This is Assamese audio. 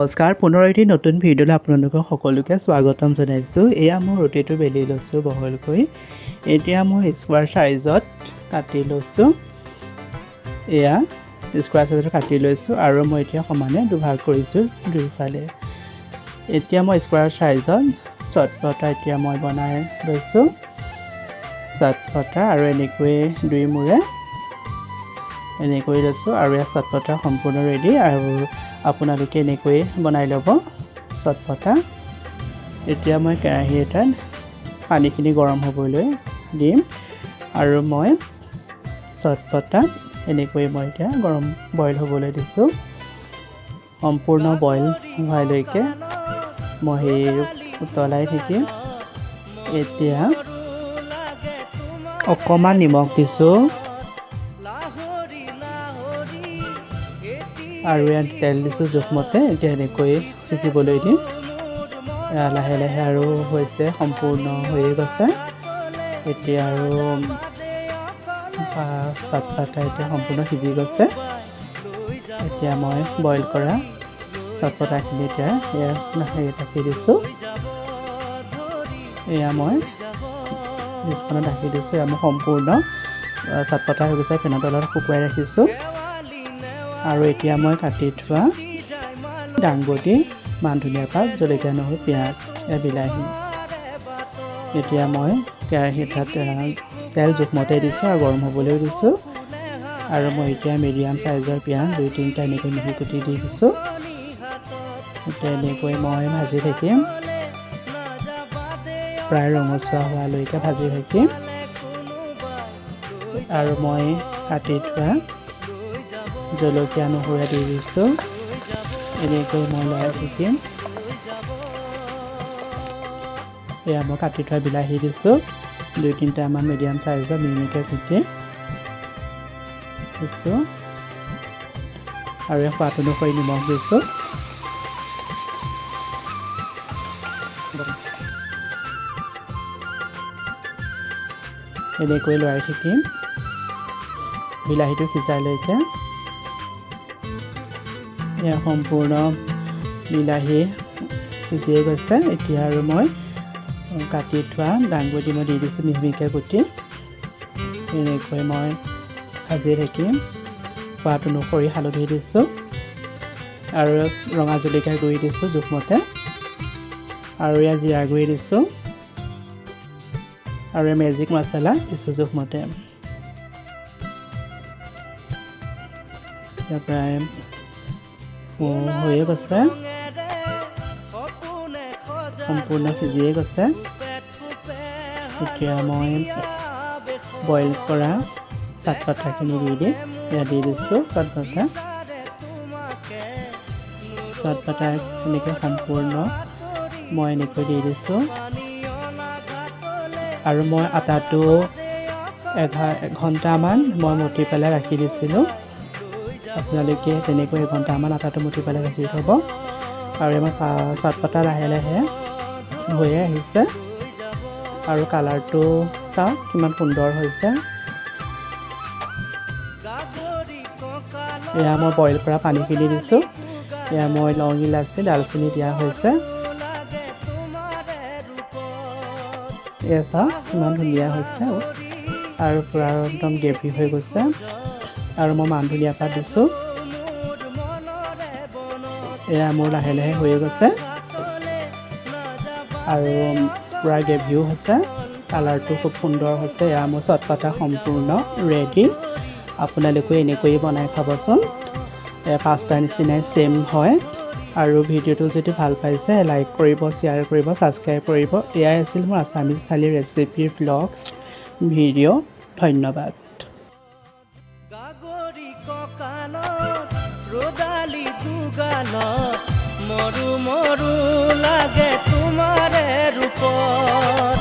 নমস্কাৰ, পুনৰ এটি নতুন ভিডিঅ'লৈ আপোনালোকক সকলোকে স্বাগতম জনাইছোঁ। এয়া মই ৰুটিটো বেলি লৈছোঁ বহলকৈ। এতিয়া মই স্কোৱাৰ চাইজত কাটি লৈছোঁ। এয়া স্কোৱাৰ চাইজত কাটি লৈছোঁ আৰু মই এতিয়া সমানে দুভাগ কৰিছোঁ দুইফালে। এতিয়া মই স্কোৱাৰ চাইজত চটপটা এতিয়া মই বনাই লৈছোঁ। চটপটা আৰু এনেকৈ দুই মূৰে এনেকৈ লৈছোঁ আৰু এয়া চটপটা সম্পূৰ্ণ ৰেডি। আৰু আপোনালোকে এনেকৈ বনাই ল'ব চটপটা। এতিয়া মই কেৰাহী এটাত পানীখিনি গৰম হ'বলৈ দিম আৰু মই চটপটা এনেকৈ মই এতিয়া বইল হ'বলৈ দিছোঁ। সম্পূৰ্ণ বইল হোৱালৈকে মই সেই উতলাই থাকিম। এতিয়া অকণমান নিমখ দিছোঁ আৰু ইয়াত তেল দিছোঁ জোখমতে। এতিয়া এনেকৈ সিজিবলৈ দিম। লাহে লাহে আৰু হৈছে, সম্পূৰ্ণ হৈয়ে গৈছে। এতিয়া আৰু চটপটা এতিয়া সম্পূৰ্ণ সিজি গৈছে। এতিয়া মই বইল কৰা চটপটাখিনি এতিয়া লাহে ঢাকি দিছোঁ। এয়া মই ডিছখনত ঢাকি দিছোঁ। এয়া মই সম্পূৰ্ণ চটপটা হৈ গৈছে। ফেনৰ তলত শুকুৱাই ৰাখিছোঁ। আৰু এতিয়া মই কাটি থোৱা দাংবডি, মান ধনিয়া পাত, জলকীয়া, নহৰু, পিঁয়াজ, বিলাহী এতিয়া মই কেৰাহী এটাত তেল জোখমতে দিছোঁ আৰু গৰম হ'বলৈ দিছোঁ। আৰু মই এতিয়া মিডিয়াম চাইজৰ পিঁয়াজ 2-3টা এনেকৈ মিহি কুটি দি দিছোঁ। এতিয়া এনেকৈ মই ভাজি থাকিম, প্ৰায় ৰঙচুৱা হোৱালৈকে ভাজি থাকিম। আৰু মই কাটি থোৱা জলকীয়া, নহৰু দি দিছোঁ। এনেকৈ মই লৰাই থাকিম। এয়া মই কাটি থোৱা বিলাহী দিছোঁ, 2-3টামান মিডিয়াম চাইজৰ মিহিকৈ কুটি দিছোঁ। আৰু সোৱাদ অনুসৰি নিমখ দিছোঁ। এনেকৈ লৰাই থাকিম বিলাহীটো সিজালৈকে। এয়া সম্পূৰ্ণ বিলাহী সিজিয়ে গৈছে। এতিয়া আৰু মই কাটি থোৱা দাংবডি মই দি দিছোঁ মিহিকৈ কুটি। এনেকৈ মই ভাজি থাকিম। সোৱাদ অনুসৰি হালধি দিছোঁ আৰু ৰঙা জলকীয়াৰ গুড়ি দিছোঁ জোখমতে। আৰু ইয়াত জিৰা গুড়ি দিছোঁ আৰু মেজিক মছলা দিছোঁ জোখমতে। এতিয়া প্ৰায় হৈয়ে গৈছে, সম্পূৰ্ণ সিজিয়ে গৈছে। এতিয়া মই বইল কৰা চটপটাখিনি দি দিম। এয়া দি দিছোঁ চটপটা এনেকৈ সম্পূৰ্ণ মই এনেকৈ দি দিছোঁ। আৰু মই আটাটো এঘণ্টামান মই মঠি পেলাই ৰাখি দিছিলোঁ। আপোনালোকে তেনেকৈ এঘণ্টামান আটাটো মঠি পেলাই ৰাখি থ'ব। আৰু আমাৰ চটপটা লাহে লাহে হৈয়ে আহিছে আৰু কালাৰটো চাওক কিমান সুন্দৰ হৈছে। এয়া মই বইল কৰা পানীখিনি দিছোঁ। এয়া মই লং, ইলাচি, ডালচেনি দিয়া হৈছে। এয়া চাওক ইমান ধুনীয়া হৈছে আৰু পূৰা একদম গ্ৰেভি হৈ গৈছে। আৰু মই মান ধনিয়া পাত দিছোঁ। এয়া মোৰ লাহে লাহে হৈয়ে গৈছে আৰু পূৰা গ্ৰেভিও হৈছে। কালাৰটো খুব সুন্দৰ হৈছে। এয়া মোৰ চটপটা সম্পূৰ্ণ ৰেডি। আপোনালোকে এনেকৈয়ে বনাই খাবচোন। পাস্তাৰ নিচিনাই ছেম হয়। আৰু ভিডিঅ'টো যদি ভাল পাইছে লাইক কৰিব, শ্বেয়াৰ কৰিব, ছাবস্ক্ৰাইব কৰিব। এয়াই আছিল মোৰ আছামিজ থালি ৰেচিপি ব্লগছ ভিডিঅ'। ধন্যবাদ। ৰদালি দুগালত মৰু মৰু লাগে তোমাৰে ৰূপত।